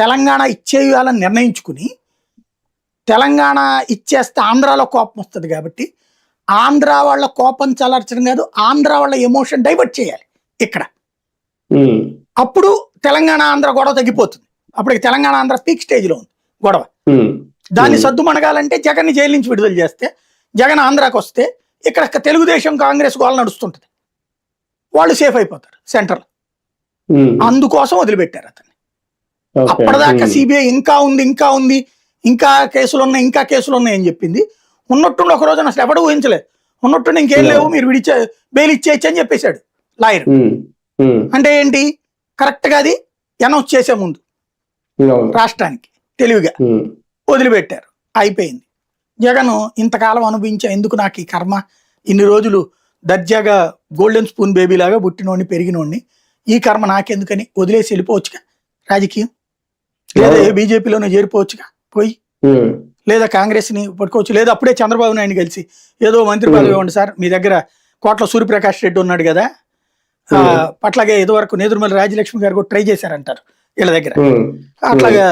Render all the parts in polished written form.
తెలంగాణ ఇచ్చేయాలని నిర్ణయించుకుని తెలంగాణ ఇచ్చేస్తే ఆంధ్రాలో కోపం వస్తుంది కాబట్టి ఆంధ్ర వాళ్ళ కోపం చల్లార్చడం కాదు, ఆంధ్ర వాళ్ళ ఎమోషన్ డైవర్ట్ చేయాలి ఇక్కడ. అప్పుడు తెలంగాణ ఆంధ్ర గొడవ తగ్గిపోతుంది. అప్పటికి తెలంగాణ ఆంధ్ర పీక్ స్టేజ్లో ఉంది గొడవ. దాన్ని సద్దుమణగాలంటే జగన్ని జైలు నుంచి విడుదల చేస్తే, జగన్ ఆంధ్రాకి వస్తే ఇక్కడ తెలుగుదేశం కాంగ్రెస్ గోల నడుస్తుంటది, వాళ్ళు సేఫ్ అయిపోతారు సెంట్రల్. అందుకోసం వదిలిపెట్టారు అతన్ని. అప్పటిదాకా సిబిఐ ఇంకా ఉంది, ఇంకా కేసులు ఉన్నాయని చెప్పింది. ఉన్నట్టుండి ఒక రోజున అసలు ఎవడు ఊహించలేదు, ఉన్నట్టుండి ఇంకేం లేవు, మీరు బెయిల్ ఇచ్చేయచ్చు అని చెప్పేశాడు లాయర్. అంటే ఏంటి, కరెక్ట్ గా అది అనౌన్స్ చేసే ముందు రాష్ట్రానికి తెలివిగా వదిలిపెట్టారు, అయిపోయింది. జగన్ ఇంతకాలం అనుభవించా, ఎందుకు నాకు ఈ కర్మ, ఇన్ని రోజులు దర్జాగా గోల్డెన్ స్పూన్ బేబీ లాగా పుట్టినోడిని పెరిగినోడిని, ఈ కర్మ నాకెందుకని వదిలేసి వెళ్ళిపోవచ్చుగా రాజకీయం, లేదా బీజేపీలోనే చేరిపోవచ్చుగా పోయి, లేదా కాంగ్రెస్ ని పట్టుకోవచ్చు, లేదా అప్పుడే చంద్రబాబు నాయుడు కలిసి ఏదో మంత్రి పదవి ఇవ్వండి సార్, మీ దగ్గర కోట్ల సూర్యప్రకాష్ రెడ్డి ఉన్నాడు కదా, అట్లాగే ఇదివరకు నేదురుమల్లి రాజలక్ష్మి గారు కూడా ట్రై చేశారంటారు వీళ్ళ దగ్గర, అట్లాగా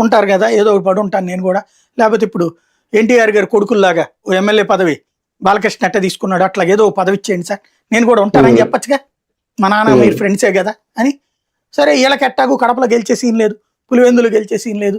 ఉంటారు కదా, ఏదో ఒకటి పడి ఉంటాను నేను కూడా, లేకపోతే ఇప్పుడు ఎన్టీఆర్ గారి కొడుకుల్లాగా ఓ ఎమ్మెల్యే పదవి బాలకృష్ణ ఎట్ట తీసుకున్నాడు, అట్లా ఏదో పదవి ఇచ్చేయండి సార్, నేను కూడా ఉంటానని చెప్పచ్చుగా, మా నాన్న మీరు ఫ్రెండ్సే కదా అని. సరే, వీళ్ళకి ఎట్టాగు కడపలో గెలిచే సీన్ లేదు, పులివెందులు గెలిచే సీన్ లేదు,